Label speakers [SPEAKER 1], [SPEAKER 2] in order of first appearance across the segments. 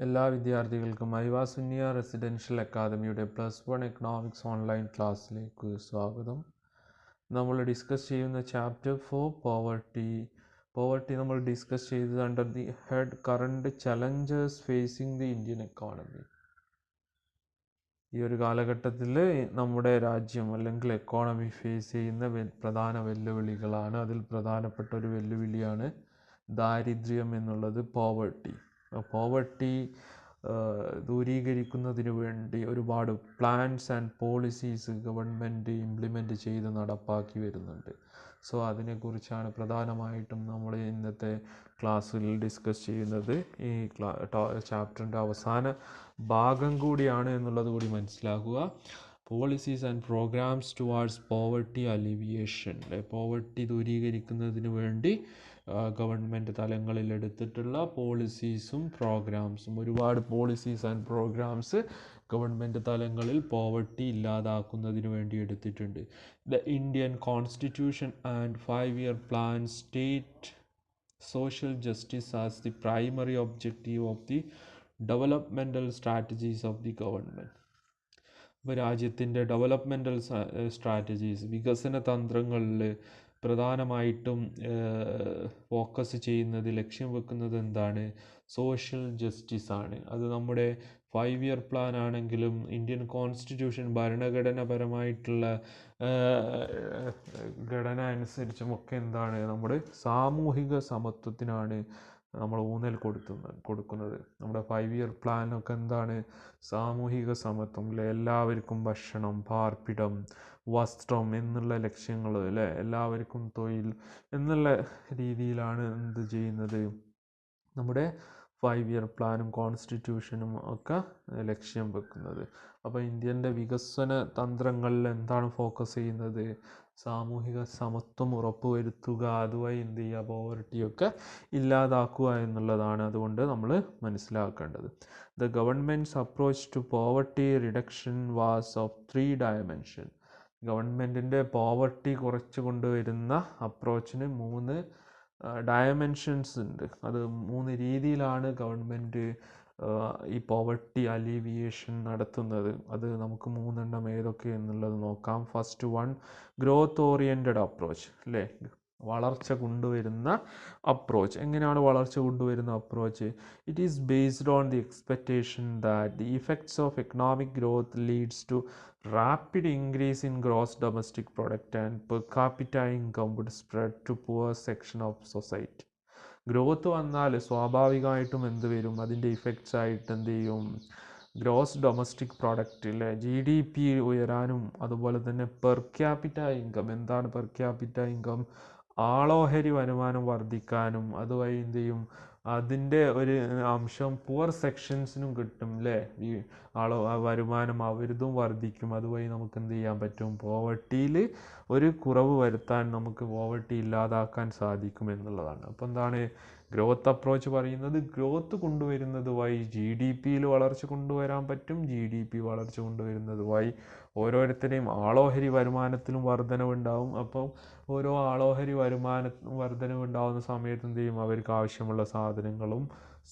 [SPEAKER 1] എല്ലാ വിദ്യാർത്ഥികൾക്കും ഐവ സുന്നിയ റെസിഡൻഷ്യൽ അക്കാദമിയുടെ +1 എക്കണോമിക്സ് ഓൺലൈൻ ക്ലാസ്സിലേക്ക് സ്വാഗതം. നമ്മൾ ഡിസ്കസ് ചെയ്യുന്ന ചാപ്റ്റർ 4 പോവർട്ടി നമ്മൾ ഡിസ്കസ് ചെയ്തത് under the head current challengers facing the Indian economy. ഈ ഒരു കാലഘട്ടത്തിൽ നമ്മുടെ രാജ്യം അല്ലെങ്കിൽ എക്കോണമി ഫേസ് ചെയ്യുന്ന പ്രധാന വെല്ലുവിളികളാണ്. അതിൽ പ്രധാനപ്പെട്ട ഒരു വെല്ലുവിളിയാണ് ദാരിദ്ര്യം എന്നുള്ളത്, പോവർട്ടി ദൂരീകരിക്കുന്നതിന് വേണ്ടി ഒരുപാട് plans and policies government implement ചെയ്ത് നടപ്പാക്കി വരുന്നുണ്ട്. സോ അതിനെക്കുറിച്ചാണ് പ്രധാനമായിട്ടും നമ്മൾ ഇന്നത്തെ ക്ലാസ്സിൽ ഡിസ്കസ് ചെയ്യുന്നത്. ഈ ചാപ്റ്ററിൻ്റെ അവസാന ഭാഗം കൂടിയാണ് എന്നുള്ളത് കൂടി മനസ്സിലാക്കുക. Policies and programmes towards poverty alleviation, poverty ദൂരീകരിക്കുന്നതിന് വേണ്ടി ഗവൺമെൻറ് തലങ്ങളിൽ എടുത്തിട്ടുള്ള പോളിസീസും പ്രോഗ്രാംസും, ഒരുപാട് പോളിസീസ് ആൻഡ് പ്രോഗ്രാംസ് ഗവൺമെൻറ് തലങ്ങളിൽ പോവർട്ടി ഇല്ലാതാക്കുന്നതിന് വേണ്ടി എടുത്തിട്ടുണ്ട്. The Indian constitution and 5-year plan state social justice as the primary objective of the developmental strategies of the government. ഇപ്പോൾ രാജ്യത്തിൻ്റെ ഡെവലപ്മെൻ്റൽ സ്ട്രാറ്റജീസ്, വികസന തന്ത്രങ്ങളിൽ പ്രധാനമായിട്ടും ഫോക്കസ് ചെയ്യുന്നത്, ലക്ഷ്യം വെക്കുന്നത് എന്താണ്? സോഷ്യൽ ജസ്റ്റിസ് ആണ്. അത് നമ്മുടെ 5-year പ്ലാൻ ആണെങ്കിലും ഇന്ത്യൻ കോൺസ്റ്റിറ്റ്യൂഷൻ ഭരണഘടനാപരമായിട്ടുള്ള ഘടന അനുസരിച്ചുമൊക്കെ എന്താണ്, നമ്മുടെ സാമൂഹിക സമത്വത്തിനാണ് നമ്മൾ ഊന്നൽ കൊടുക്കുന്നത്. നമ്മുടെ 5-year പ്ലാനൊക്കെ എന്താണ്? സാമൂഹിക സമത്വം, അല്ലെ? എല്ലാവർക്കും ഭക്ഷണം, പാർപ്പിടം, വസ്ത്രം എന്നുള്ള ലക്ഷ്യങ്ങൾ, അല്ലേ? എല്ലാവർക്കും തൊഴിൽ എന്നുള്ള രീതിയിലാണ് എന്ത് ചെയ്യുന്നത്? നമ്മുടെ 5-year പ്ലാനും കോൺസ്റ്റിറ്റ്യൂഷനും ഒക്കെ ലക്ഷ്യം വെക്കുന്നത്. അപ്പോൾ ഇന്ത്യൻ്റെ വികസന തന്ത്രങ്ങളിൽ എന്താണ് ഫോക്കസ് ചെയ്യുന്നത്? സാമൂഹിക സമത്വം ഉറപ്പുവരുത്തുക, അതുവഴി എന്ത് ചെയ്യുക? പോവർട്ടിയൊക്കെ ഇല്ലാതാക്കുക എന്നുള്ളതാണ് അതുകൊണ്ട് നമ്മൾ മനസ്സിലാക്കേണ്ടത്. The government's approach to poverty reduction was of 3 dimensions. ഗവൺമെൻറ്റിൻ്റെ പോവർട്ടി കുറച്ച് കൊണ്ടുവരുന്ന അപ്രോച്ചിന് 3 ഡയമെൻഷൻസ് ഉണ്ട്. അത് 3 രീതിയിലാണ് ഗവൺമെൻറ് ഈ പോവർട്ടി അലീവിയേഷൻ നടത്തുന്നത്. അത് നമുക്ക് 3 ഏതൊക്കെ എന്നുള്ളത് നോക്കാം. First one, growth oriented approach, അല്ലേ? വളർച്ച കൊണ്ടുവരുന്ന അപ്രോച്ച്. എങ്ങനെയാണ് വളർച്ച കൊണ്ടുവരുന്ന approach? It is based on the expectation that the effects of economic growth leads to rapid increase in gross domestic product and per capita income would spread to poor section of society. Growth വന്നാൽ സ്വാഭാവികമായിട്ടും എന്ത് വരും? അതിൻ്റെ effects ആയിട്ട് എന്ത് ചെയ്യും? Gross domestic പ്രൊഡക്റ്റിലെ GDP ഉയരാനും, അതുപോലെ തന്നെ പെർ ക്യാപിറ്റ ഇൻകം. എന്താണ് പെർ ക്യാപിറ്റ ഇൻകം? ആളോഹരി വരുമാനം വർദ്ധിക്കാനും, അതുവഴി എന്ത് ചെയ്യും? അതിൻ്റെ ഒരു അംശം പുവർ സെക്ഷൻസിനും കിട്ടും, അല്ലേ? ഈ വരുമാനം അവരിതും വർദ്ധിക്കും. അതുവഴി നമുക്ക് എന്ത് ചെയ്യാൻ പറ്റും? പോവർട്ടിയിൽ ഒരു കുറവ് വരുത്താൻ, നമുക്ക് പോവർട്ടി ഇല്ലാതാക്കാൻ സാധിക്കും എന്നുള്ളതാണ്. അപ്പോൾ എന്താണ് ഗ്രോത്ത് അപ്രോച്ച് പറയുന്നത്? ഗ്രോത്ത് കൊണ്ടുവരുന്നത് വഴി GDPയിൽ വളർച്ച കൊണ്ടുവരാൻ പറ്റും. GDP വളർച്ച കൊണ്ടുവരുന്നത് വഴി ഓരോരുത്തരെയും ആളോഹരി വരുമാനത്തിലും വർധനവുണ്ടാവും. അപ്പോൾ ഓരോ ആളോഹരി വർധനവുണ്ടാവുന്ന സമയത്ത് എന്ത് ചെയ്യും? അവർക്ക് ആവശ്യമുള്ള സാധനങ്ങളും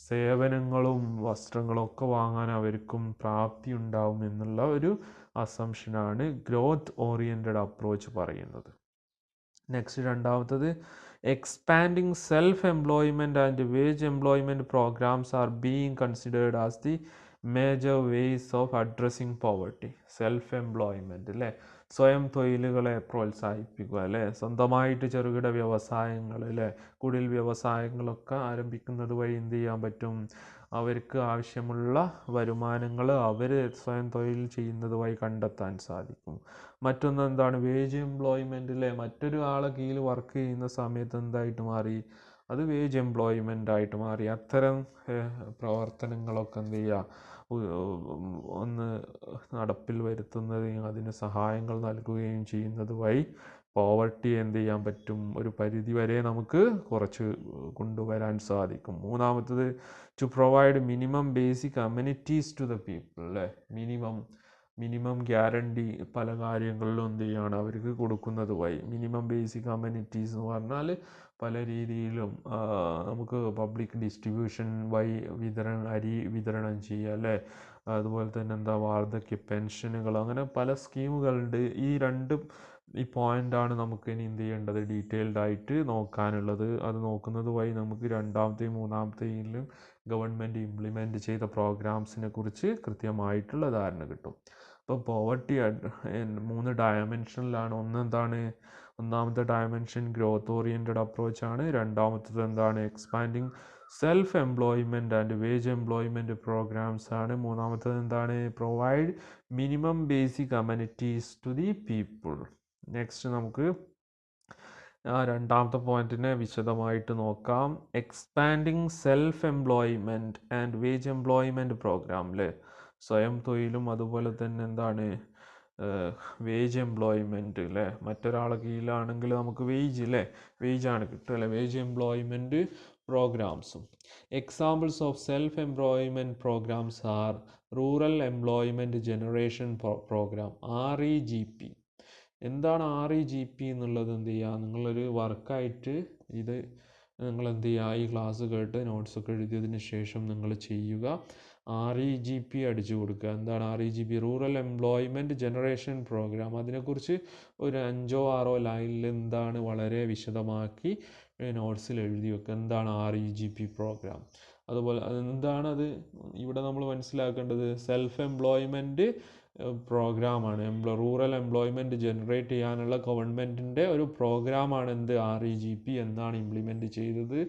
[SPEAKER 1] സേവനങ്ങളും വസ്ത്രങ്ങളും ഒക്കെ വാങ്ങാൻ അവർക്കും പ്രാപ്തി ഉണ്ടാവും എന്നുള്ള ഒരു അസംഷനാണ് ഗ്രോത്ത് ഓറിയൻറ്റഡ് അപ്രോച്ച് പറയുന്നത്. നെക്സ്റ്റ്, രണ്ടാമത്തത്, expanding self employment and wage employment programmes R being considered as the major ways of addressing poverty. Self employment, അല്ലേ? സ്വയം തൊഴിലുകളെ പ്രോത്സാഹിപ്പിക്കുക, അല്ലേ? സ്വന്തമായിട്ട് ചെറുകിട വ്യവസായങ്ങൾ, അല്ലേ? കുടിൽ വ്യവസായങ്ങളൊക്കെ ആരംഭിക്കുന്നത് വഴി എന്ത് ചെയ്യാൻ പറ്റും? അവർക്ക് ആവശ്യമുള്ള വരുമാനങ്ങൾ അവർ സ്വയം തൊഴിൽ ചെയ്യുന്നത് വഴി കണ്ടെത്താൻ സാധിക്കും. മറ്റൊന്ന് എന്താണ്? വേജ് എംപ്ലോയ്മെൻ്റ്, അല്ലേ? മറ്റൊരു ആളെ കീഴിൽ വർക്ക് ചെയ്യുന്ന സമയത്ത് എന്തായിട്ട് മാറി? അത് വേജ് എംപ്ലോയ്മെൻ്റ് ആയിട്ട് മാറി. അത്തരം പ്രവർത്തനങ്ങളൊക്കെ എന്ത് ചെയ്യുക? ഒന്ന് നടപ്പിൽ വരുത്തുന്നതിന്, അതിന് സഹായങ്ങൾ നൽകുകയും ചെയ്യുന്നത് വഴി പോവർട്ടി എന്ത് ചെയ്യാൻ പറ്റും? ഒരു പരിധി വരെ നമുക്ക് കുറച്ച് കൊണ്ടുവരാൻ സാധിക്കും. മൂന്നാമത്തത്, to provide minimum basic amenities to the people, അല്ലേ? മിനിമം ഗ്യാരണ്ടി പല കാര്യങ്ങളിലും എന്ത് ചെയ്യുകയാണ്? അവർക്ക് കൊടുക്കുന്നത് വഴി. മിനിമം ബേസിക് അമ്യൂണിറ്റീസ് എന്ന് പറഞ്ഞാൽ പല രീതിയിലും നമുക്ക് പബ്ലിക് ഡിസ്ട്രിബ്യൂഷൻ വഴി അരി വിതരണം ചെയ്യുക അല്ലേ. അതുപോലെ തന്നെ എന്താ വാർദ്ധക്യ പെൻഷനുകൾ, അങ്ങനെ പല സ്കീമുകളുണ്ട്. ഈ പോയിൻ്റാണ് നമുക്ക് ഇനി എന്ത് ചെയ്യേണ്ടത്, ഡീറ്റെയിൽഡ് ആയിട്ട് നോക്കാനുള്ളത്. അത് നോക്കുന്നത് വഴി നമുക്ക് രണ്ടാമത്തെയും മൂന്നാമത്തെയിലും ഗവൺമെൻറ് ഇംപ്ലിമെൻറ്റ് ചെയ്ത പ്രോഗ്രാംസിനെ കുറിച്ച് കൃത്യമായിട്ടുള്ള ധാരണ കിട്ടും. അപ്പോൾ പോവർട്ടി 3 ഡയമെൻഷനിലാണ്. ഒന്നാമത്തെ ഡയമെൻഷൻ ഗ്രോത്ത് ഓറിയൻറ്റഡ് അപ്രോച്ചാണ്. രണ്ടാമത്തത് എന്താണ്, expanding self employment and wage employment programmes ആണ്. മൂന്നാമത്തത് എന്താണ്, provide minimum basic amenities to the people. Next നമുക്ക് രണ്ടാമത്തെ പോയിന്റിനെ വിശദമായിട്ട് നോക്കാം. Expanding self employment and wage employment programme അല്ലേ. സ്വയം തൊഴിലും അതുപോലെ തന്നെ എന്താണ് വേജ് എംപ്ലോയ്മെൻറ്റ് അല്ലേ. മറ്റൊരാളെ കീഴിലാണെങ്കിൽ നമുക്ക് വേജാണ് കിട്ടുക അല്ലേ. വേജ് എംപ്ലോയ്മെൻറ്റ് പ്രോഗ്രാംസും. Examples of self employment programmes are rural employment generation programme REGP. എന്താണ് REGP എന്നുള്ളത് എന്ത് ചെയ്യുക, നിങ്ങളൊരു വർക്കായിട്ട് ഇത് നിങ്ങൾ എന്ത് ചെയ്യുക, ഈ ക്ലാസ് കേട്ട് നോട്ട്സൊക്കെ എഴുതിയതിന് ശേഷം നിങ്ങൾ ചെയ്യുക. REGP അടിച്ചു കൊടുക്കുക. എന്താണ് REGP, rural employment generation programme. അതിനെക്കുറിച്ച് ഒരു 5-6 ലൈനിൽ എന്താണ് വളരെ വിശദമാക്കി നോട്ട്സിൽ എഴുതി വെക്കുക. എന്താണ് REGP പ്രോഗ്രാം, അതുപോലെ എന്താണത് ഇവിടെ നമ്മൾ മനസ്സിലാക്കേണ്ടത്. സെൽഫ് എംപ്ലോയ്മെൻറ്റ് പ്രോഗ്രാമാണ്. റൂറൽ എംപ്ലോയ്മെൻറ്റ് ജനറേറ്റ് ചെയ്യാനുള്ള ഗവൺമെൻറ്റിൻ്റെ ഒരു പ്രോഗ്രാമാണ് REGP. എന്താണ് ഇംപ്ലിമെൻറ്റ് ചെയ്തത്,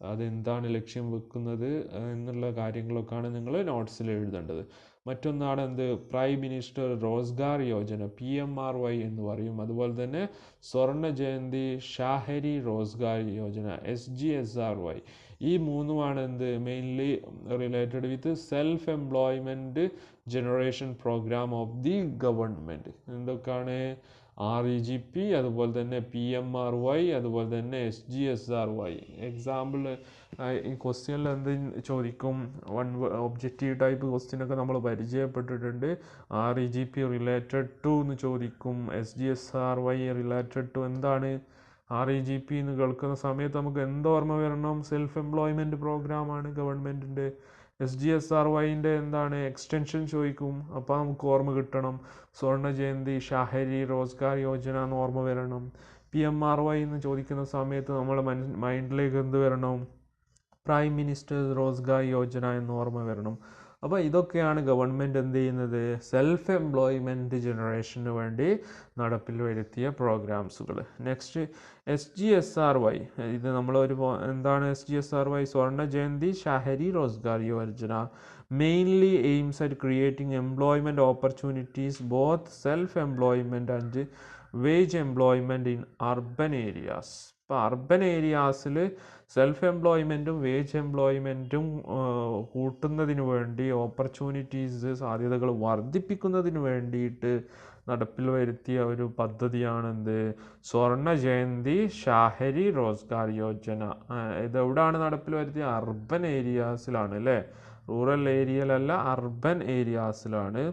[SPEAKER 1] അതെന്താണ് ലക്ഷ്യം വെക്കുന്നത് എന്നുള്ള കാര്യങ്ങളൊക്കെയാണ് നിങ്ങൾ നോട്ട്സിൽ എഴുതേണ്ടത്. മറ്റൊന്നാണ് prime minister Rozgar Yojana, PMRY എന്ന് പറയും. അതുപോലെ തന്നെ സ്വർണ്ണ ജയന്തി ഷാഹരി റോസ്ഗാർ യോജന, SGSRY. ഈ മൂന്നുമാണ് mainly related with self employment generation programme of the government. എന്തൊക്കെയാണ്, REGP, അതുപോലെ തന്നെ PMRY, അതുപോലെ തന്നെ SGSRY. എക്സാമ്പിൾ ഈ ക്വസ്റ്റ്യനിൽ ചോദിക്കും, ഒബ്ജക്റ്റീവ് ടൈപ്പ് ക്വസ്റ്റ്യനൊക്കെ നമ്മൾ പരിചയപ്പെട്ടിട്ടുണ്ട്. REGP റിലേറ്റഡ് ടു എന്ന് ചോദിക്കും, SGSRY റിലേറ്റഡ് ടു. എന്താണ് REGP എന്ന് കേൾക്കുന്ന സമയത്ത് നമുക്ക് എന്തോർമ്മ വരണം, സെൽഫ് എംപ്ലോയ്മെൻറ്റ് പ്രോഗ്രാമാണ് ഗവൺമെൻറ്റിൻ്റെ. SGSRYൻ്റെ എന്താണ് എക്സ്റ്റൻഷൻ ചോദിക്കും, അപ്പോൾ നമുക്ക് ഓർമ്മ കിട്ടണം സ്വർണ്ണ ജയന്തി ഷാഹരി റോസ്ഗാർ യോജന എന്ന് ഓർമ്മ വരണം. PMRY എന്ന് ചോദിക്കുന്ന സമയത്ത് നമ്മുടെ മൈൻഡിലേക്ക് എന്ത് വരണം, പ്രൈം മിനിസ്റ്റർ റോസ്ഗാർ യോജന എന്ന് ഓർമ്മ വരണം. അപ്പോൾ ഇതൊക്കെയാണ് ഗവൺമെൻറ് എന്ത് ചെയ്യുന്നത്, സെൽഫ് എംപ്ലോയ്മെൻറ്റ് ജനറേഷന് വേണ്ടി നടപ്പിൽ വരുത്തിയ പ്രോഗ്രാംസുകൾ. Next SGSRY. ഇത് എന്താണ് SGSRY, Swarna Jayanti Shahari Rozgar Yojana mainly aims at creating employment opportunities both self employment and wage employment in urban areas. ഇപ്പോൾ അർബൻ ഏരിയാസിൽ സെൽഫ് എംപ്ലോയ്മെൻറ്റും വേജ് എംപ്ലോയ്മെൻറ്റും കൂട്ടുന്നതിന് വേണ്ടി, ഓപ്പർച്യൂണിറ്റീസ് സാധ്യതകൾ വർദ്ധിപ്പിക്കുന്നതിന് വേണ്ടിയിട്ട് നടപ്പിൽ വരുത്തിയ ഒരു പദ്ധതിയാണ് സ്വർണ്ണ ജയന്തി ഷാഹരി റോസ്ഗാർ യോജന. ഇതെവിടാണ് നടപ്പിൽ വരുത്തിയ, അർബൻ ഏരിയാസിലാണ് അല്ലേ, റൂറൽ ഏരിയയിലല്ല, അർബൻ ഏരിയാസിലാണ്.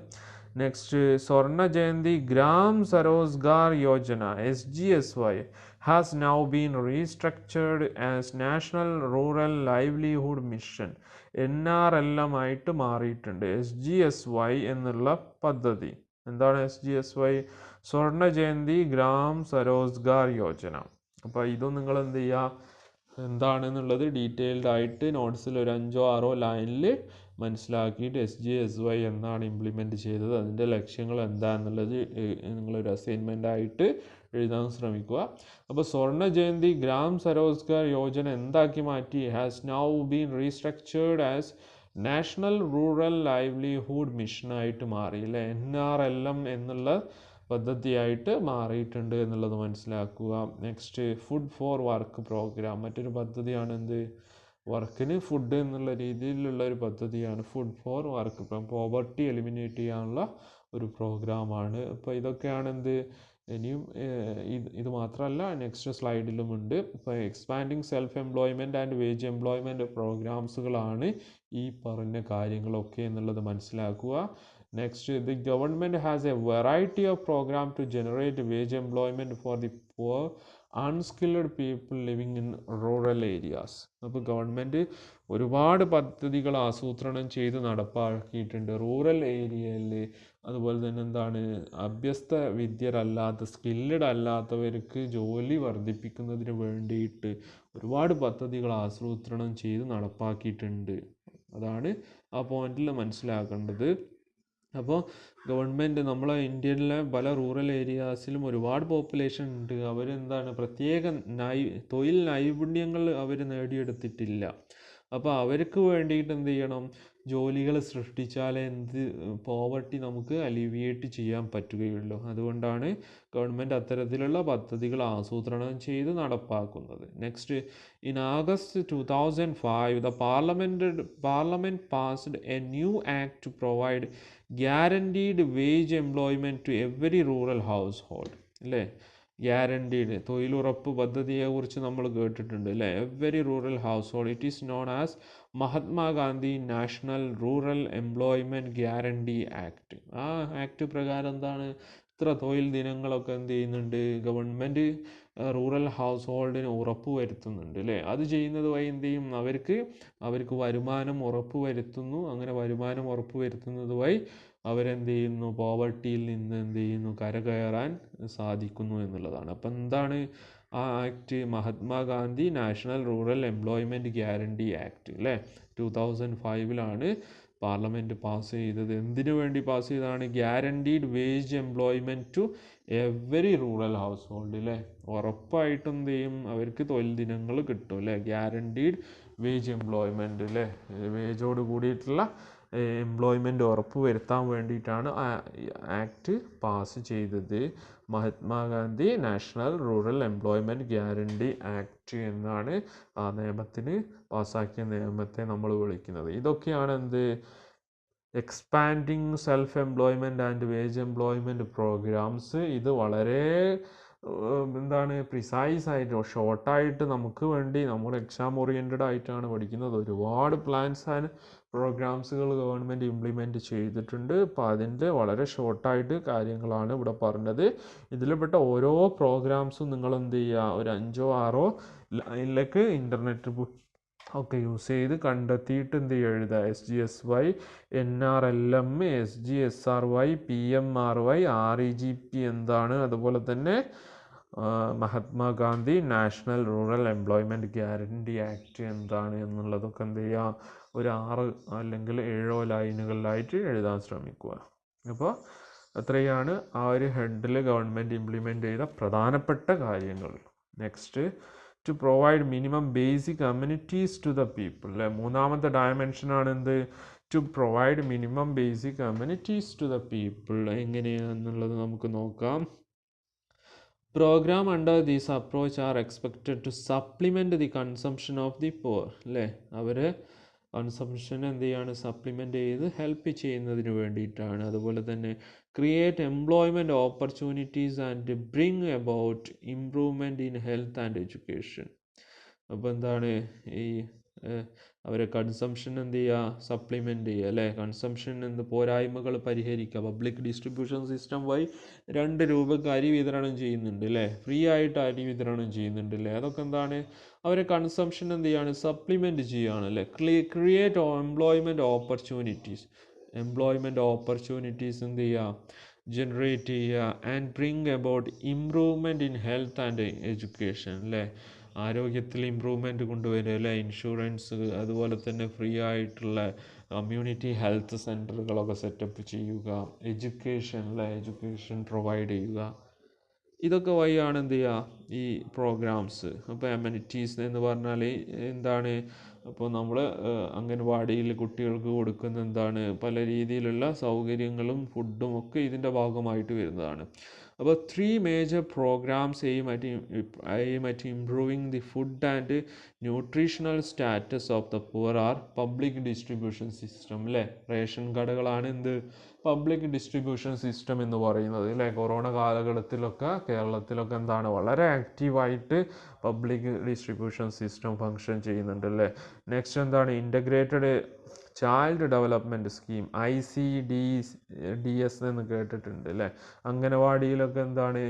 [SPEAKER 1] Next Swarna Jayanti Gram Swarozgar Yojana SGSY has now been restructured as National Rural Livelihood Mission NRLM ആയിട്ട് മാറിയിട്ടുണ്ട്. SGSY എന്നുള്ള പദ്ധതി. എന്താണ് SGSY, സ്വർണ്ണ ജയന്തി ഗ്രാം സ്വരോസ്ഗാർ യോജന. അപ്പോൾ ഇതും നിങ്ങൾ എന്ത് ചെയ്യുക, എന്താണെന്നുള്ളത് ഡീറ്റെയിൽഡ് ആയിട്ട് നോട്ട്സിൽ ഒരു 5-6 ലൈനിൽ മനസ്സിലാക്കിയിട്ട് SGSY എന്നാണ് ഇംപ്ലിമെൻറ്റ് ചെയ്തത്, അതിൻ്റെ ലക്ഷ്യങ്ങൾ എന്താണെന്നുള്ളത് നിങ്ങളൊരു അസൈൻമെൻ്റ് ആയിട്ട് എഴുതാൻ ശ്രമിക്കുക. അപ്പോൾ സ്വർണ്ണ ജയന്തി ഗ്രാം സ്വരോസ്ഗാർ യോജന എന്താക്കി മാറ്റി, has now been restructured as national rural livelihood മിഷനായിട്ട് മാറി അല്ലേ, NRLM എന്നുള്ള പദ്ധതിയായിട്ട് മാറിയിട്ടുണ്ട് എന്നുള്ളത് മനസ്സിലാക്കുക. Next food for work programme, മറ്റൊരു പദ്ധതിയാണ് വർക്കിന് ഫുഡ് എന്നുള്ള രീതിയിലുള്ള ഒരു പദ്ധതിയാണ് food for work. Poverty eliminate ചെയ്യാനുള്ള ഒരു പ്രോഗ്രാമാണ്. അപ്പോൾ ഇതൊക്കെയാണ് ഇനിയും ഇത് മാത്രമല്ല നെക്സ്റ്റ് സ്ലൈഡിലുമുണ്ട്. ഇപ്പോൾ expanding self employment and wage employment പ്രോഗ്രാംസുകളാണ് ഈ പറഞ്ഞ കാര്യങ്ങളൊക്കെ എന്നുള്ളത് മനസ്സിലാക്കുക. Next, the government has a variety of programme to generate wage employment for the poor unskilled people living in rural areas. അപ്പോൾ ഗവൺമെൻറ് ഒരുപാട് പദ്ധതികൾ ആസൂത്രണം ചെയ്ത് നടപ്പാക്കിയിട്ടുണ്ട് റൂറൽ ഏരിയയിൽ. അതുപോലെ തന്നെ എന്താണ്, അഭ്യസ്ത വിദ്യരല്ലാത്ത സ്കില്ലഡ് അല്ലാത്തവർക്ക് ജോലി വർദ്ധിപ്പിക്കുന്നതിന് വേണ്ടിയിട്ട് ഒരുപാട് പദ്ധതികൾ ആസൂത്രണം ചെയ്ത് നടപ്പാക്കിയിട്ടുണ്ട്. അതാണ് ആ പോയിന്റിൽ മനസ്സിലാക്കേണ്ടത്. അപ്പോൾ ഗവൺമെൻറ് നമ്മളെ ഇന്ത്യയിലെ പല റൂറൽ ഏരിയാസിലും ഒരുപാട് പോപ്പുലേഷൻ ഉണ്ട്. അവരെന്താണ് പ്രത്യേക തൊഴിൽ നൈപുണ്യങ്ങൾ അവർ നേടിയെടുത്തിട്ടില്ല. അപ്പോൾ അവർക്ക് വേണ്ടിയിട്ട് എന്ത് ചെയ്യണം, ജോലികൾ സൃഷ്ടിച്ചാലേ പോവർട്ടി നമുക്ക് അലിവിയേറ്റ് ചെയ്യാൻ പറ്റുകയുള്ളൂ. അതുകൊണ്ടാണ് ഗവൺമെൻറ് അത്തരത്തിലുള്ള പദ്ധതികൾ ആസൂത്രണം ചെയ്ത് നടപ്പാക്കുന്നത്. Next, in August 2005 the parliament passed a new act to provide guaranteed wage employment to every rural household. അല്ലേ, ഗ്യാരണ്ടീഡ് തൊഴിലുറപ്പ് പദ്ധതിയെക്കുറിച്ച് നമ്മൾ കേട്ടിട്ടുണ്ട് അല്ലേ. Every rural house hold, it is known as Mahatma Gandhi national rural employment guarantee act. ആ act പ്രകാരം എന്താണ്, ഇത്ര തൊഴിൽ ദിനങ്ങളൊക്കെ എന്ത് ചെയ്യുന്നുണ്ട്, ഗവൺമെൻറ് റൂറൽ ഹൗസ് ഹോൾഡിന് ഉറപ്പ് വരുത്തുന്നുണ്ട് അല്ലേ. അത് ചെയ്യുന്നത് വഴി എന്ത് ചെയ്യും, അവർക്ക് വരുമാനം ഉറപ്പ് വരുത്തുന്നു. അങ്ങനെ വരുമാനം ഉറപ്പ് വരുത്തുന്നത് വഴി അവരെന്ത് ചെയ്യുന്നു, പോവർട്ടിയിൽ നിന്ന് എന്ത് ചെയ്യുന്നു, കരകയറാൻ സാധിക്കുന്നു എന്നുള്ളതാണ്. അപ്പം എന്താണ് ആ act, Mahatma Gandhi national rural employment guarantee act അല്ലേ. 2005 പാർലമെൻറ്റ് പാസ് ചെയ്തത്. എന്തിനു വേണ്ടി പാസ് ചെയ്തതാണ്, guaranteed wage employment to every rural household അല്ലേ. ഉറപ്പായിട്ടും എന്ത് ചെയ്യും, അവർക്ക് തൊഴിൽ ദിനങ്ങൾ കിട്ടും അല്ലേ. ഗ്യാരണ്ടീഡ് വേജ് എംപ്ലോയ്മെൻറ്റ് അല്ലേ, വേജോട് കൂടിയിട്ടുള്ള എംപ്ലോയ്മെൻറ്റ് ഉറപ്പ് വരുത്താൻ വേണ്ടിയിട്ടാണ് ആക്ട് പാസ് ചെയ്തത്. Mahatma Gandhi national rural employment guarantee act എന്നാണ് ആ നിയമത്തിന് പാസ്സാക്കിയ നിയമത്തെ നമ്മൾ വിളിക്കുന്നത്. ഇതൊക്കെയാണ് എന്ത്, expanding self employment and wage employment programmes. ഇത് വളരെ എന്താണ് പ്രിസൈസ് ആയിട്ട് ഷോർട്ടായിട്ട് നമുക്ക് വേണ്ടി നമ്മൾ എക്സാം ഓറിയൻറ്റഡ് ആയിട്ടാണ് പഠിക്കുന്നത്. ഒരുപാട് പ്ലാൻസ് ആൻഡ് പ്രോഗ്രാംസുകൾ ഗവൺമെൻറ് ഇംപ്ലിമെൻറ്റ് ചെയ്തിട്ടുണ്ട്. അപ്പോൾ അതിൻ്റെ വളരെ ഷോർട്ടായിട്ട് കാര്യങ്ങളാണ് ഇവിടെ പറഞ്ഞത്. ഇതിൽപ്പെട്ട ഓരോ പ്രോഗ്രാംസും നിങ്ങൾ എന്ത് ചെയ്യുക, ഒരു 5-6 ലൈനിലേക്ക് ഇൻ്റർനെറ്റ് ഒക്കെ യൂസ് ചെയ്ത് കണ്ടെത്തിയിട്ട് എന്ത് ചെയ്യുക, എഴുതുക. SGSY, NRLM, SGSRY, PMRY, REGP എന്താണ്, അതുപോലെ തന്നെ Mahatma Gandhi national rural employment guarantee act എന്താണ് എന്നുള്ളതൊക്കെ എന്ത് ചെയ്യുക, ഒരു 6 അല്ലെങ്കിൽ 7 ലൈനുകളിലായിട്ട് എഴുതാൻ ശ്രമിക്കുക. അപ്പോൾ അത്രയാണ് ആ ഒരു ഹെഡിൽ ഗവൺമെൻറ് ഇംപ്ലിമെൻ്റ് ചെയ്ത പ്രധാനപ്പെട്ട കാര്യങ്ങൾ. Next, to provide minimum basic amenities to the people അല്ലേ. മൂന്നാമത്തെ ഡയമെൻഷനാണ് എന്ത്, to provide minimum basic amenities to the people. എങ്ങനെയാണെന്നുള്ളത് നമുക്ക് നോക്കാം. Programme under these approach are expected to supplement the consumption of the poor അല്ലേ. അവർ കൺസംഷൻ എന്ത് ചെയ്യാണ്, സപ്ലിമെൻ്റ് ചെയ്ത് ഹെൽപ്പ് ചെയ്യുന്നതിന് വേണ്ടിയിട്ടാണ്. അതുപോലെ തന്നെ create employment opportunities and bring about improvement in health and education. അപ്പോൾ എന്താണ് ഈ അവരെ കൺസംഷൻ എന്ത് ചെയ്യുക, സപ്ലിമെൻ്റ് ചെയ്യുക അല്ലേ. കൺസംഷൻ പോരായ്മകൾ പരിഹരിക്കുക. പബ്ലിക് ഡിസ്ട്രിബ്യൂഷൻ സിസ്റ്റം വഴി 2 രൂപയ്ക്ക് അരി വിതരണം ചെയ്യുന്നുണ്ട് അല്ലേ, ഫ്രീ ആയിട്ട് അരി വിതരണം ചെയ്യുന്നുണ്ട് അല്ലേ. അതൊക്കെ എന്താണ്, അവരെ കൺസംഷൻ എന്ത് ചെയ്യാണ്, സപ്ലിമെൻറ്റ് ചെയ്യുകയാണ് അല്ലേ. ക്രിയേറ്റ് എംപ്ലോയ്മെൻറ്റ് ഓപ്പർച്യൂണിറ്റീസ് എന്ത് ചെയ്യുക, ജനറേറ്റ് ചെയ്യുക. And bring about improvement in health and education അല്ലേ. ആരോഗ്യത്തിൽ ഇമ്പ്രൂവ്മെൻറ്റ് കൊണ്ടുവരിക അല്ലേ. ഇൻഷുറൻസ്, അതുപോലെ തന്നെ ഫ്രീ ആയിട്ടുള്ള കമ്മ്യൂണിറ്റി ഹെൽത്ത് സെൻറ്ററുകളൊക്കെ സെറ്റപ്പ് ചെയ്യുക. എഡ്യൂക്കേഷൻ അല്ലേ, എഡ്യൂക്കേഷൻ പ്രൊവൈഡ് ചെയ്യുക. ഇതൊക്കെ വഴിയാണ് എന്ത് ചെയ്യുക, ഈ പ്രോഗ്രാംസ്. അപ്പോൾ അമ്യൂണിറ്റീസ് എന്ന് പറഞ്ഞാൽ എന്താണ്, അപ്പോൾ നമ്മൾ അംഗൻവാടിയിൽ കുട്ടികൾക്ക് കൊടുക്കുന്ന എന്താണ്, പല രീതിയിലുള്ള സൗകര്യങ്ങളും ഫുഡും ഒക്കെ ഇതിൻ്റെ ഭാഗമായിട്ട് വരുന്നതാണ്. അപ്പോൾ 3 major programmes aim at improving the food and nutritional status of the poor are public distribution system അല്ലേ. റേഷൻ കടകളാണ് എന്ത്, പബ്ലിക് ഡിസ്ട്രിബ്യൂഷൻ സിസ്റ്റം എന്ന് പറയുന്നത് അല്ലേ. കൊറോണ കാലഘട്ടത്തിലൊക്കെ കേരളത്തിലൊക്കെ എന്താണ്, വളരെ ആക്റ്റീവായിട്ട് പബ്ലിക് ഡിസ്ട്രിബ്യൂഷൻ സിസ്റ്റം ഫങ്ഷൻ ചെയ്യുന്നുണ്ട് അല്ലേ. നെക്സ്റ്റ് എന്താണ്, integrated child development scheme ICDS എന്ന് കേട്ടിട്ടുണ്ട് അല്ലേ. അംഗനവാടിയിലൊക്കെ എന്താണ്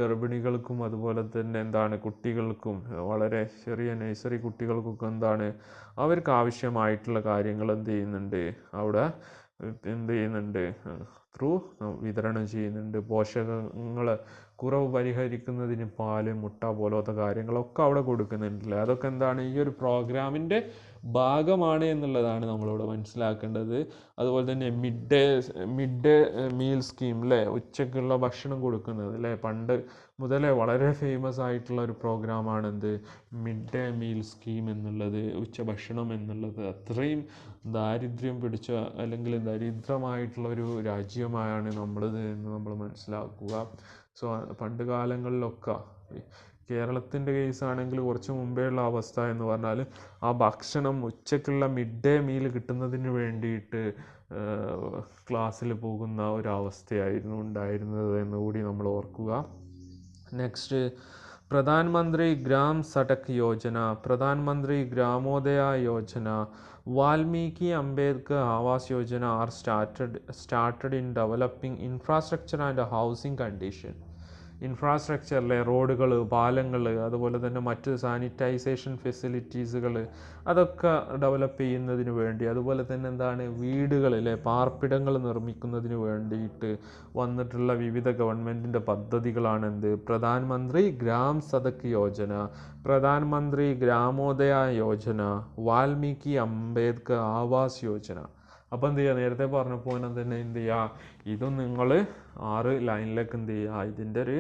[SPEAKER 1] ഗർഭിണികൾക്കും അതുപോലെ തന്നെ എന്താണ് കുട്ടികൾക്കും വളരെ ചെറിയ നഴ്സറി കുട്ടികൾക്കൊക്കെ എന്താണ് അവർക്ക് ആവശ്യമായിട്ടുള്ള കാര്യങ്ങൾ എന്ത് ചെയ്യുന്നുണ്ട് അവിടെ എന്ത് ചെയ്യുന്നുണ്ട് വിതരണം ചെയ്യുന്നുണ്ട്. പോഷകങ്ങൾ കുറവ് പരിഹരിക്കുന്നതിന് പാല് മുട്ട പോലത്തെ കാര്യങ്ങളൊക്കെ അവിടെ കൊടുക്കുന്നുണ്ടല്ലേ. അതൊക്കെ എന്താണ് ഈ ഒരു പ്രോഗ്രാമിൻ്റെ ഭാഗമാണ് എന്നുള്ളതാണ് നമ്മളിവിടെ മനസ്സിലാക്കേണ്ടത്. അതുപോലെ തന്നെ മിഡ് ഡേ മീൽ സ്കീം അല്ലേ, ഉച്ചയ്ക്കുള്ള ഭക്ഷണം കൊടുക്കുന്നത് അല്ലേ. പണ്ട് മുതലേ വളരെ ഫേമസ് ആയിട്ടുള്ള ഒരു പ്രോഗ്രാമാണ് എന്ത് മിഡ് ഡേ മീൽ സ്കീം എന്നുള്ളത്, ഉച്ചഭക്ഷണം എന്നുള്ളത്. അത്രയും ദാരിദ്ര്യം പിടിച്ച അല്ലെങ്കിൽ ദരിദ്രമായിട്ടുള്ള ഒരു രാജ്യമാണ് നമ്മുടേത് എന്ന് നമ്മൾ മനസ്സിലാക്കുക. സോ പണ്ട് കാലങ്ങളിലൊക്കെ കേരളത്തിൻ്റെ കേസാണെങ്കിൽ കുറച്ച് മുമ്പേ ഉള്ള അവസ്ഥ എന്ന് പറഞ്ഞാൽ ആ ഭക്ഷണം ഉച്ചയ്ക്കുള്ള മിഡ് ഡേ മീൽ കിട്ടുന്നതിന് വേണ്ടിയിട്ട് ക്ലാസ്സിൽ പോകുന്ന ഒരവസ്ഥയായിരുന്നു ഉണ്ടായിരുന്നത് എന്നുകൂടി നമ്മൾ ഓർക്കുക. നെക്സ്റ്റ് പ്രധാനമന്ത്രി ഗ്രാം സഡക് യോജന, പ്രധാനമന്ത്രി ഗ്രാമോദയ Yojana, Valmiki Ambedkar Awas Yojana R started in developing infrastructure and housing condition. ഇൻഫ്രാസ്ട്രക്ചറിലെ റോഡുകൾ, പാലങ്ങൾ, അതുപോലെ തന്നെ മറ്റ് സാനിറ്റൈസേഷൻ ഫെസിലിറ്റീസുകൾ അതൊക്കെ ഡെവലപ്പ് ചെയ്യുന്നതിന് വേണ്ടി, അതുപോലെ തന്നെ എന്താണ് വീടുകളിലെ പാർപ്പിടങ്ങൾ നിർമ്മിക്കുന്നതിന് വേണ്ടിയിട്ട് വന്നിട്ടുള്ള വിവിധ ഗവൺമെൻറ്റിൻ്റെ പദ്ധതികളാണ് എന്ത് പ്രധാനമന്ത്രി ഗ്രാം സഡക് യോജന, പ്രധാനമന്ത്രി ഗ്രാമോദയ യോജന, വാൽമീകി അംബേദ്കർ ആവാസ് യോജന. അപ്പോൾ എന്ത് ചെയ്യുക, നേരത്തെ പറഞ്ഞപ്പോൾ തന്നെ എന്ത് ചെയ്യുക, ഇതും നിങ്ങൾ 6 ലൈനിലേക്ക് എന്ത് ചെയ്യുക ഇതിൻ്റെ ഒരു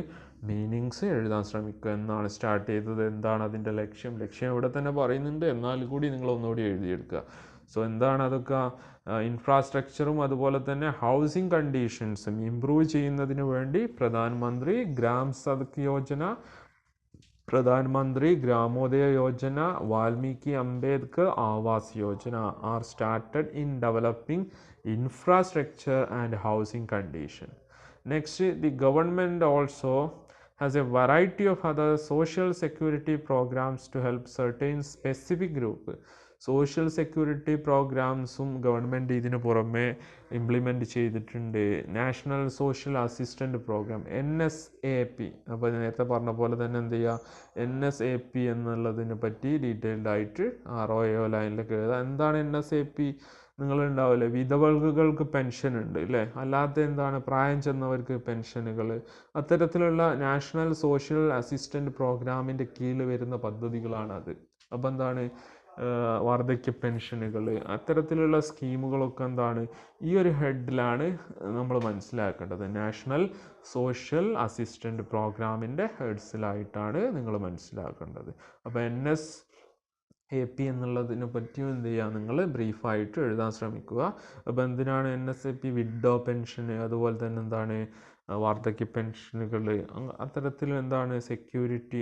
[SPEAKER 1] മീനിങ്സ് എഴുതാൻ ശ്രമിക്കുക. എന്നാണ് സ്റ്റാർട്ട് ചെയ്തത്, എന്താണ് അതിൻ്റെ ലക്ഷ്യം ഇവിടെ തന്നെ പറയുന്നുണ്ട്, എന്നാൽ കൂടി നിങ്ങൾ ഒന്നുകൂടി എഴുതിയെടുക്കുക. സോ എന്താണ് അതൊക്കെ ഇൻഫ്രാസ്ട്രക്ചറും അതുപോലെ തന്നെ ഹൗസിംഗ് കണ്ടീഷൻസും ഇംപ്രൂവ് ചെയ്യുന്നതിന് വേണ്ടി പ്രധാനമന്ത്രി ഗ്രാം സഡക് യോജന, പ്രധാനമന്ത്രി ഗ്രാമോദയ Yojana, Valmiki Ambedkar Awas Yojana R started in developing infrastructure and housing condition. Next, the government also has a variety of other social security programs to help certain specific group. Social security പ്രോഗ്രാംസും government ഇതിന് പുറമെ implement ചെയ്തിട്ടുണ്ട്. National social assistant programme NSAP. അപ്പോൾ നേരത്തെ പറഞ്ഞ പോലെ തന്നെ എന്ത് ചെയ്യുക NSAP എന്നുള്ളതിനെ പറ്റി ഡീറ്റെയിൽഡ് ആയിട്ട് ROA ലൈനിലേക്ക് എഴുതാം. എന്താണ് NSAP നിങ്ങളുണ്ടാവില്ലേ, വിധവകൾക്ക് പെൻഷൻ ഉണ്ട് അല്ലേ, അല്ലാത്ത എന്താണ് പ്രായം ചെന്നവർക്ക് പെൻഷനുകൾ, അത്തരത്തിലുള്ള നാഷണൽ സോഷ്യൽ അസിസ്റ്റൻറ്റ് പ്രോഗ്രാമിൻ്റെ കീഴിൽ വരുന്ന പദ്ധതികളാണത്. അപ്പോൾ എന്താണ് വാർദ്ധക്യ പെൻഷനുകൾ, അത്തരത്തിലുള്ള സ്കീമുകളൊക്കെ എന്താണ് ഈ ഒരു ഹെഡിലാണ് നമ്മൾ മനസ്സിലാക്കേണ്ടത്. നാഷണൽ സോഷ്യൽ അസിസ്റ്റൻറ്റ് പ്രോഗ്രാമിൻ്റെ ഹെഡ്സിലായിട്ടാണ് നിങ്ങൾ മനസ്സിലാക്കേണ്ടത്. അപ്പോൾ NSAP എന്നുള്ളതിനെ പറ്റിയും എന്ത് ചെയ്യുക നിങ്ങൾ ബ്രീഫായിട്ട് എഴുതാൻ ശ്രമിക്കുക. അപ്പോൾ എന്തിനാണ് NSAP, വിഡോ പെൻഷൻ, അതുപോലെ തന്നെ എന്താണ് വാർദ്ധക്യ പെൻഷനുകൾ, അത്തരത്തിൽ എന്താണ് സെക്യൂരിറ്റി,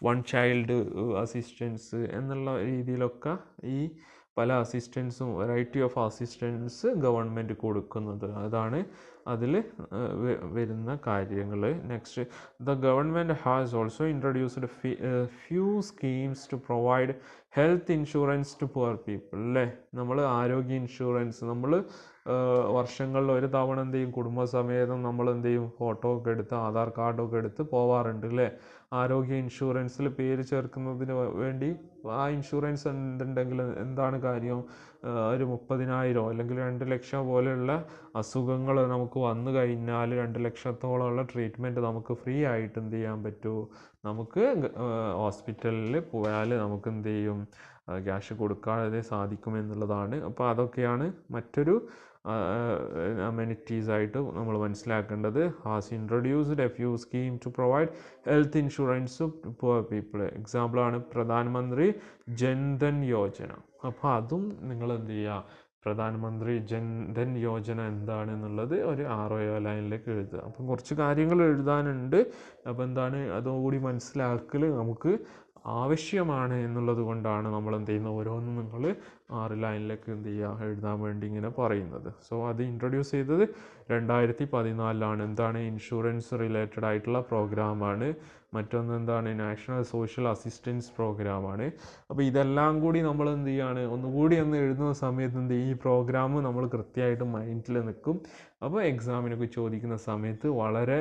[SPEAKER 1] വൺ ചൈൽഡ് അസിസ്റ്റൻസ് എന്നുള്ള രീതിയിലൊക്കെ ഈ പല അസിസ്റ്റൻസും വെറൈറ്റി ഓഫ് അസിസ്റ്റൻസ് ഗവൺമെൻറ് കൊടുക്കുന്നത്, അതാണ് അതിൽ വരുന്ന കാര്യങ്ങൾ. Next, the government has also introduced few schemes to provide health insurance to poor people അല്ലേ. നമ്മൾ ആരോഗ്യ ഇൻഷുറൻസ് നമ്മൾ വർഷങ്ങളിൽ ഒരു തവണ എന്ത് ചെയ്യും, കുടുംബസമേതം നമ്മൾ എന്ത് ചെയ്യും, ഫോട്ടോ ഒക്കെ എടുത്ത് ആധാർ കാർഡൊക്കെ എടുത്ത് പോവാറുണ്ട് അല്ലേ. ആരോഗ്യ ഇൻഷുറൻസിൽ പേര് ചേർക്കുന്നതിന് വേണ്ടി ആ ഇൻഷുറൻസ് ഉണ്ടെങ്കിൽ എന്താണ് കാര്യം, ഒരു 30,000 അല്ലെങ്കിൽ 2 ലക്ഷം പോലെയുള്ള അസുഖങ്ങൾ നമുക്ക് വന്നു കഴിഞ്ഞാൽ 2 ലക്ഷത്തോളമുള്ള ട്രീറ്റ്മെൻറ്റ് നമുക്ക് ഫ്രീ ആയിട്ട് എന്ത് ചെയ്യാൻ പറ്റൂ, നമുക്ക് ഹോസ്പിറ്റലിൽ പോയാൽ നമുക്ക് എന്ത് ചെയ്യും ക്യാഷ് കൊടുക്കാതെ സാധിക്കുമെന്നുള്ളതാണ്. അപ്പോൾ അതൊക്കെയാണ് മറ്റൊരു അമെനിറ്റീസ് ആയിട്ട് നമ്മൾ മനസ്സിലാക്കേണ്ടത്. Has introduced a few scheme to provide health insurance to poor people. എക്സാമ്പിളാണ് പ്രധാനമന്ത്രി ജൻധൻ യോജന. അപ്പോൾ അതും നിങ്ങൾ എന്ത് ചെയ്യുക, പ്രധാനമന്ത്രി ജൻധൻ യോജന എന്താണെന്നുള്ളത് ഒരു ROA ലൈനിലേക്ക് എഴുതുക. അപ്പം കുറച്ച് കാര്യങ്ങൾ എഴുതാനുണ്ട്. അപ്പോൾ എന്താണ് അതുകൂടി മനസ്സിലാക്കൽ നമുക്ക് ആവശ്യമാണ് എന്നുള്ളത് കൊണ്ടാണ് നമ്മൾ എന്ത് ചെയ്യുന്നത്, ഓരോന്നും നിങ്ങൾ 6 ലൈനിലേക്ക് എന്ത് ചെയ്യുക, എഴുതാൻ വേണ്ടി ഇങ്ങനെ പറയുന്നത്. സോ അത് ഇൻട്രൊഡ്യൂസ് ചെയ്തത് 2014 എന്താണ്, ഇൻഷുറൻസ് റിലേറ്റഡ് ആയിട്ടുള്ള പ്രോഗ്രാമാണ്. മറ്റൊന്ന് എന്താണ്, നാഷണൽ സോഷ്യൽ അസിസ്റ്റൻസ് പ്രോഗ്രാമാണ്. അപ്പോൾ ഇതെല്ലാം കൂടി നമ്മൾ എന്ത് ചെയ്യുകയാണ്, ഒന്നുകൂടി ഒന്ന് എഴുതുന്ന സമയത്ത് എന്ത് ചെയ്യും, ഈ പ്രോഗ്രാം നമ്മൾ കൃത്യമായിട്ട് മൈൻഡിൽ നിൽക്കും. അപ്പോൾ എക്സാമിനൊക്കെ ചോദിക്കുന്ന സമയത്ത് വളരെ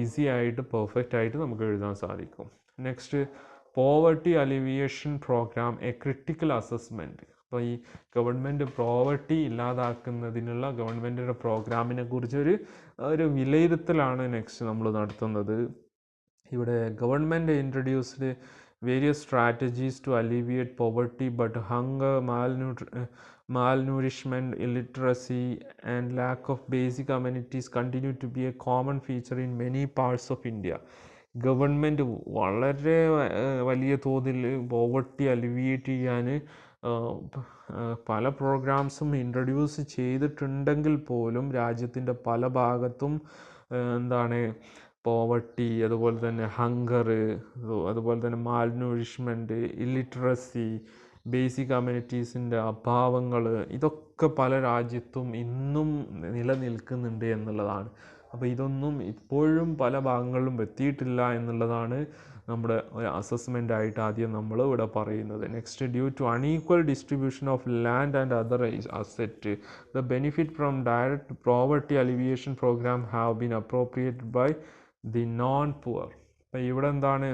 [SPEAKER 1] ഈസി ആയിട്ട് പെർഫെക്റ്റ് ആയിട്ട് നമുക്ക് എഴുതാൻ സാധിക്കും. Next, poverty alleviation programme a critical assessment. അപ്പോൾ ഈ ഗവൺമെൻറ് പോവർട്ടി ഇല്ലാതാക്കുന്നതിനുള്ള ഗവൺമെൻറ്റിൻ്റെ പ്രോഗ്രാമിനെ കുറിച്ചൊരു വിലയിരുത്തലാണ് നെക്സ്റ്റ് നമ്മൾ നടത്തുന്നത്. ഇവിടെ government introduced various strategies to alleviate poverty, but hunger, malnourishment, illiteracy and lack of basic amenities continue to be a common feature in many parts of India. Government വളരെ വലിയ തോതിൽ poverty alleviate ചെയ്യാൻ പല പ്രോഗ്രാംസും introduce ചെയ്തിട്ടുണ്ടെങ്കിൽ പോലും രാജ്യത്തിൻ്റെ പല ഭാഗത്തും എന്താണ്, പോവർട്ടി, അതുപോലെ തന്നെ ഹങ്കർ, അതുപോലെ തന്നെ മാൽന്യൂറിഷ്മെൻറ്റ്, ഇല്ലിറ്ററസി, ബേസിക് അമ്യൂണിറ്റീസിൻ്റെ അഭാവങ്ങൾ, ഇതൊക്കെ പല രാജ്യത്തും ഇന്നും നിലനിൽക്കുന്നുണ്ട് എന്നുള്ളതാണ്. അപ്പോൾ ഇതൊന്നും ഇപ്പോഴും പല ഭാഗങ്ങളിലും എത്തിയിട്ടില്ല എന്നുള്ളതാണ് നമ്മുടെ ഒരു അസസ്മെൻ്റ് ആയിട്ട് ആദ്യം നമ്മൾ ഇവിടെ പറയുന്നത്. Next, due to unequal distribution of land and other asset, the benefit from direct poverty alleviation programme have been appropriated by the non poor. അപ്പോൾ ഇവിടെ എന്താണ്,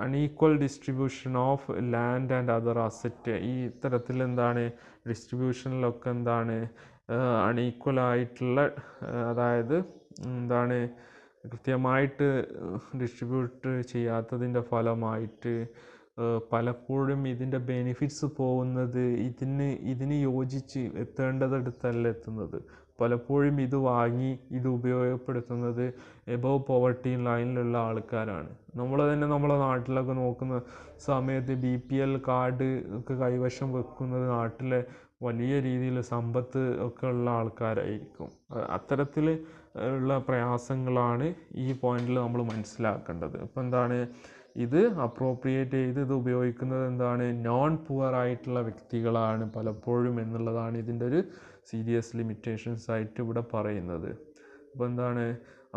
[SPEAKER 1] unequal distribution of land and other asset, ഈ ഇത്തരത്തിൽ എന്താണ് ഡിസ്ട്രിബ്യൂഷനിലൊക്കെ എന്താണ് അൺഈക്വലായിട്ടുള്ള, അതായത് എന്താണ് കൃത്യമായിട്ട് ഡിസ്ട്രിബ്യൂട്ട് ചെയ്യാത്തതിൻ്റെ ഫലമായിട്ട് പലപ്പോഴും ഇതിൻ്റെ ബെനിഫിറ്റ്സ് പോകുന്നത് ഇതിന് യോജിച്ച് എത്തേണ്ടതെടുത്തല്ല എത്തുന്നത്. പലപ്പോഴും ഇത് വാങ്ങി ഇത് ഉപയോഗപ്പെടുത്തുന്നത് എബവ് പോവർട്ടി ലൈനിലുള്ള ആൾക്കാരാണ്. നമ്മൾ തന്നെ നമ്മളെ നാട്ടിലൊക്കെ നോക്കുന്ന സമയത്ത് BPL കാർഡ് ഒക്കെ കൈവശം വെക്കുന്നത് നാട്ടിലെ വലിയ രീതിയിൽ സമ്പത്ത് ഒക്കെ ഉള്ള ആൾക്കാരായിരിക്കും. അത്തരത്തിൽ ഉള്ള പ്രയാസങ്ങളാണ് ഈ പോയിന്റിൽ നമ്മൾ മനസ്സിലാക്കേണ്ടത്. അപ്പോൾ എന്താണ്, ഇത് അപ്രോപ്രിയേറ്റ് ചെയ്ത് ഇത് ഉപയോഗിക്കുന്നത് എന്താണ്, നോൺ പുവർ ആയിട്ടുള്ള വ്യക്തികളാണ് പലപ്പോഴും എന്നുള്ളതാണ് ഇതിൻ്റെ ഒരു സീരിയസ് ലിമിറ്റേഷൻസ് ആയിട്ട് ഇവിടെ പറയുന്നത്. അപ്പോൾ എന്താണ്,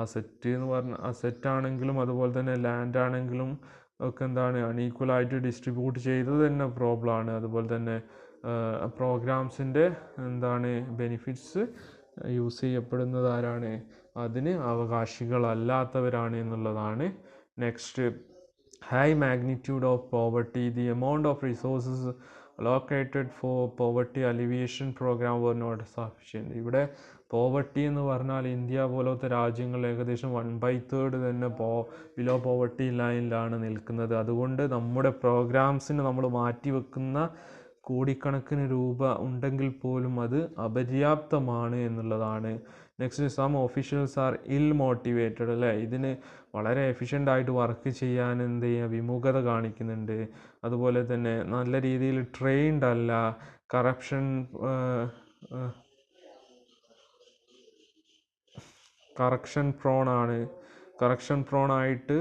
[SPEAKER 1] അസെറ്റ് എന്ന് പറഞ്ഞാൽ അസെറ്റ് ആണെങ്കിലും അതുപോലെ തന്നെ ലാൻഡ് ആണെങ്കിലും ഒക്കെ എന്താണ് അൺഈക്വലായിട്ട് ഡിസ്ട്രിബ്യൂട്ട് ചെയ്തത് തന്നെ പ്രോബ്ലമാണ്. അതുപോലെ തന്നെ പ്രോഗ്രാംസിൻ്റെ എന്താണ് ബെനിഫിറ്റ്സ് യൂസ് ചെയ്യപ്പെടുന്നത് ആരാണ്, അതിന് അവകാശികളല്ലാത്തവരാണ് എന്നുള്ളതാണ്. Next, high magnitude of poverty, the amount of resources allocated for poverty alleviation program were not sufficient. ഇവിടെ പോവർട്ടി എന്ന് പറഞ്ഞാൽ ഇന്ത്യ പോലത്തെ രാജ്യങ്ങൾ ഏകദേശം 1/3 തന്നെ ബിലോ പോവർട്ടി ലൈനിലാണ് നിൽക്കുന്നത്. അതുകൊണ്ട് നമ്മുടെ പ്രോഗ്രാംസിന് നമ്മൾ മാറ്റിവെക്കുന്ന കോടിക്കണക്കിന് രൂപ ഉണ്ടെങ്കിൽ പോലും അത് അപര്യാപ്തമാണ് എന്നുള്ളതാണ്. നെക്സ്റ്റ്, സം ഒഫീഷ്യൽസ് ആർ ഇൽ മോട്ടിവേറ്റഡ്, അല്ലേ, ഇതിന് വളരെ എഫിഷ്യൻ്റ് ആയിട്ട് വർക്ക് ചെയ്യാൻ എന്ത് ചെയ്യുക, വിമുഖത കാണിക്കുന്നുണ്ട്. അതുപോലെ തന്നെ നല്ല രീതിയിൽ ട്രെയിൻഡ് അല്ല, കറക്ഷൻ പ്രോൺ ആയിട്ട്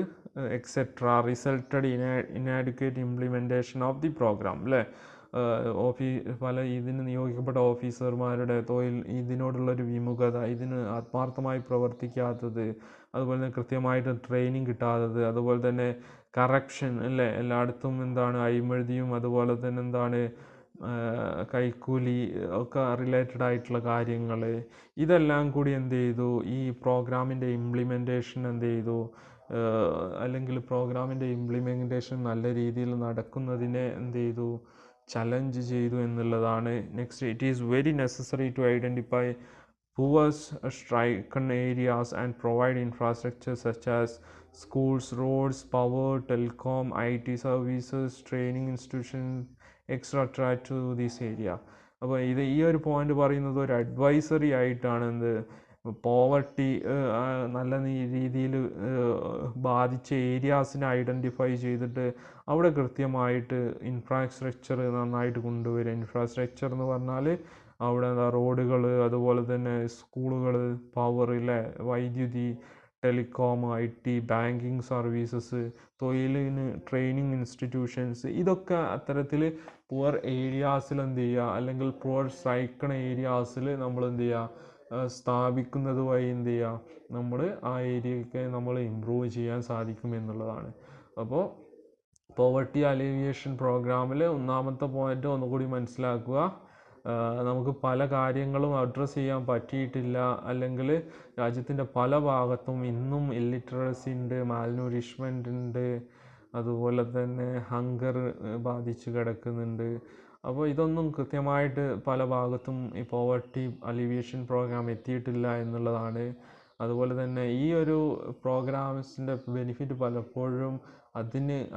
[SPEAKER 1] et cetera, resulted inadequate implementation of the programme, അല്ലേ. പല ഇതിന് നിയോഗിക്കപ്പെട്ട ഓഫീസർമാരുടെ ഇതിനോടുള്ളൊരു വിമുഖത, ഇതിന് ആത്മാർത്ഥമായി പ്രവർത്തിക്കാത്തത്, അതുപോലെ തന്നെ കൃത്യമായിട്ട് ട്രെയിനിങ് കിട്ടാത്തത്, അതുപോലെ തന്നെ കറപ്ഷൻ, അല്ലേ, എല്ലായിടത്തും എന്താണ് അഴിമതിയും അതുപോലെ തന്നെ എന്താണ് കൈക്കൂലി ഒക്കെ റിലേറ്റഡ് ആയിട്ടുള്ള കാര്യങ്ങൾ, ഇതെല്ലാം കൂടി എന്ത് ചെയ്തു, ഈ പ്രോഗ്രാമിൻ്റെ ഇംപ്ലിമെൻറ്റേഷൻ എന്ത് ചെയ്തു, അല്ലെങ്കിൽ പ്രോഗ്രാമിൻ്റെ ഇംപ്ലിമെൻറ്റേഷൻ നല്ല രീതിയിൽ നടക്കുന്നതിനെ എന്ത് ചെയ്തു, ചലഞ്ച് ചെയ്തു എന്നുള്ളതാണ്. Next, it is very necessary to identify poor stricken areas and provide infrastructure such as schools, roads, power, telecom, IT services, training institutions, etc. to this area. അപ്പോൾ ഈ ഒരു പോയിന്റ് പറയുന്നത് ഒരു അഡ്വൈസറി ആയിട്ടാണ്. എന്ത്, പോവർട്ടി നല്ല രീതിയിൽ ബാധിച്ച ഏരിയാസിനെ ഐഡൻറ്റിഫൈ ചെയ്തിട്ട് അവിടെ കൃത്യമായിട്ട് ഇൻഫ്രാസ്ട്രക്ചർ നന്നായിട്ട് കൊണ്ടുവരിക. ഇൻഫ്രാസ്ട്രക്ചർ എന്ന് പറഞ്ഞാൽ അവിടെ റോഡുകൾ, അതുപോലെ തന്നെ സ്കൂളുകൾ, പവർ, ഇല്ലേ, വൈദ്യുതി, ടെലികോം, IT, ബാങ്കിങ് സർവീസസ്, തൊഴിലിന് ട്രെയിനിങ് ഇൻസ്റ്റിറ്റ്യൂഷൻസ്, ഇതൊക്കെ അത്തരത്തിൽ പുവർ ഏരിയാസിൽ എന്ത് ചെയ്യുക, അല്ലെങ്കിൽ പുവർ സ്ട്രൈക്കണ ഏരിയാസിൽ നമ്മൾ എന്ത് ചെയ്യുക, സ്ഥാപിക്കുന്നത് വഴി എന്ത് ചെയ്യുക, നമ്മൾ ആ ഏരിയയൊക്കെ നമ്മൾ ഇമ്പ്രൂവ് ചെയ്യാൻ സാധിക്കും എന്നുള്ളതാണ്. അപ്പോൾ പോവർട്ടി അലിവിയേഷൻ പ്രോഗ്രാമിൽ ഒന്നാമത്തെ പോയിന്റ് ഒന്നുകൂടി മനസ്സിലാക്കുക, നമുക്ക് പല കാര്യങ്ങളും അഡ്രസ്സ് ചെയ്യാൻ പറ്റിയിട്ടില്ല, അല്ലെങ്കിൽ രാജ്യത്തിൻ്റെ പല ഭാഗത്തും ഇന്നും ഇല്ലിറ്ററസി ഉണ്ട്, മാൽന്യൂറിഷ്മെൻ്റ് ഉണ്ട്, അതുപോലെ തന്നെ ഹങ്കർ ബാധിച്ച് കിടക്കുന്നുണ്ട്. അപ്പോൾ ഇതൊന്നും കൃത്യമായിട്ട് പല ഭാഗത്തും ഈ പോവർട്ടി അലിവിയേഷൻ പ്രോഗ്രാം എത്തിയിട്ടില്ല എന്നുള്ളതാണ്. അതുപോലെ തന്നെ ഈ ഒരു പ്രോഗ്രാംസിൻ്റെ ബെനിഫിറ്റ് പലപ്പോഴും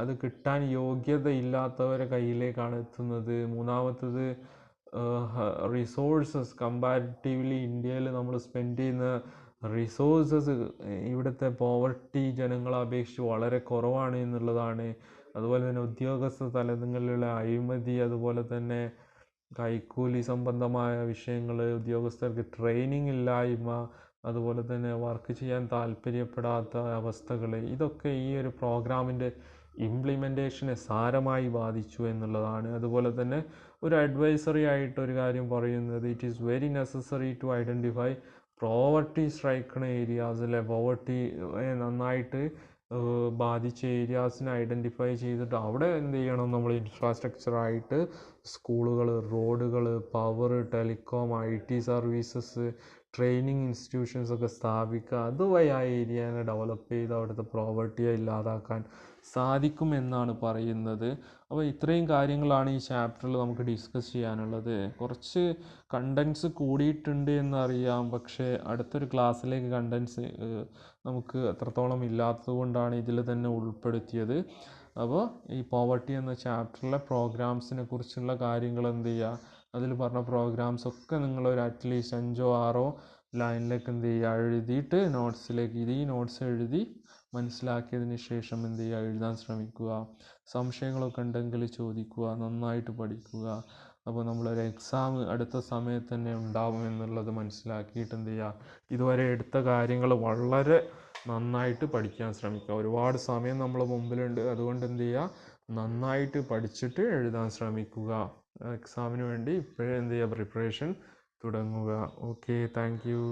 [SPEAKER 1] അത് കിട്ടാൻ യോഗ്യതയില്ലാത്തവരെ കയ്യിലേക്കാണ് എത്തുന്നത്. മൂന്നാമത്തത് റിസോഴ്സസ്, കമ്പാരിറ്റീവ്ലി ഇന്ത്യയിൽ നമ്മൾ സ്പെൻഡ് ചെയ്യുന്ന റിസോഴ്സസ് ഇവിടുത്തെ പോവർട്ടി ജനങ്ങളെ അപേക്ഷിച്ച് വളരെ കുറവാണ് എന്നുള്ളതാണ്. അതുപോലെ തന്നെ ഉദ്യോഗസ്ഥ തലങ്ങളിലുള്ള അഴിമതി, അതുപോലെ തന്നെ കൈക്കൂലി സംബന്ധമായ വിഷയങ്ങൾ, ഉദ്യോഗസ്ഥർക്ക് ട്രെയിനിങ് ഇല്ലായ്മ, അതുപോലെ തന്നെ വർക്ക് ചെയ്യാൻ താല്പര്യപ്പെടാത്ത അവസ്ഥകൾ, ഇതൊക്കെ ഈ ഒരു പ്രോഗ്രാമിൻ്റെ ഇംപ്ലിമെൻറ്റേഷനെ സാരമായി ബാധിച്ചു എന്നുള്ളതാണ്. അതുപോലെ തന്നെ ഒരു അഡ്വൈസറി ആയിട്ട് ഒരു കാര്യം പറയുന്നത്, it is very necessary to identify poverty സ്ട്രൈക്കണ ഏരിയാസിലെ പോവർട്ടി നന്നായിട്ട് ബാധിച്ച ഏരിയാസിനെ ഐഡൻറ്റിഫൈ ചെയ്തിട്ട് അവിടെ എന്ത് ചെയ്യണം, നമ്മൾ ഇൻഫ്രാസ്ട്രക്ചറായിട്ട് സ്കൂളുകൾ, റോഡുകൾ, power, telecom, IT services, training institutions ഒക്കെ സ്ഥാപിക്കുക. അതുവഴി ആ ഏരിയനെ ഡെവലപ്പ് ചെയ്ത് അവിടുത്തെ പോവർട്ടിയെ ഇല്ലാതാക്കാൻ സാധിക്കുമെന്നാണ് പറയുന്നത്. അപ്പോൾ ഇത്രയും കാര്യങ്ങളാണ് ഈ ചാപ്റ്ററിൽ നമുക്ക് ഡിസ്കസ് ചെയ്യാനുള്ളത്. കുറച്ച് കണ്ടൻസ് കൂടിയിട്ടുണ്ട് എന്നറിയാം, പക്ഷേ അടുത്തൊരു ക്ലാസ്സിലേക്ക് കണ്ടൻസ് നമുക്ക് എത്രത്തോളം ഇല്ലാത്തത് കൊണ്ടാണ് ഇതിൽ തന്നെ ഉൾപ്പെടുത്തിയത്. അപ്പോൾ ഈ പോവർട്ടി എന്ന ചാപ്റ്ററിലെ പ്രോഗ്രാംസിനെ കുറിച്ചുള്ള കാര്യങ്ങൾ എന്ത് ചെയ്യുക, അതിൽ പറഞ്ഞ പ്രോഗ്രാംസ് ഒക്കെ നിങ്ങളൊരു അറ്റ്ലീസ്റ്റ് 5 or 6 ലൈനിലേക്ക് എന്ത് ചെയ്യുക, എഴുതിയിട്ട് നോട്ട്സിലേക്ക് ഈ നോട്ട്സ് എഴുതി മനസ്സിലാക്കിയതിന് ശേഷം എന്ത് ചെയ്യുക, എഴുതാൻ ശ്രമിക്കുക. സംശയങ്ങളൊക്കെ ഉണ്ടെങ്കിൽ ചോദിക്കുക, നന്നായിട്ട് പഠിക്കുക. അപ്പോൾ നമ്മളൊരു എക്സാം അടുത്ത സമയത്ത് തന്നെ ഉണ്ടാവും എന്നുള്ളത് മനസ്സിലാക്കിയിട്ട് എന്ത് ചെയ്യുക, ഇതുവരെ എടുത്ത കാര്യങ്ങൾ വളരെ നന്നായിട്ട് പഠിക്കാൻ ശ്രമിക്കുക. ഒരുപാട് സമയം നമ്മളെ മുമ്പിലുണ്ട്, അതുകൊണ്ട് എന്ത് ചെയ്യുക, നന്നായിട്ട് പഠിച്ചിട്ട് എഴുതാൻ ശ്രമിക്കുക. എക്സാമിന് വേണ്ടി ഇപ്പോഴേ എന്ത് ചെയ്യുക, പ്രിപ്പറേഷൻ തുടങ്ങുക. Okay, thank you.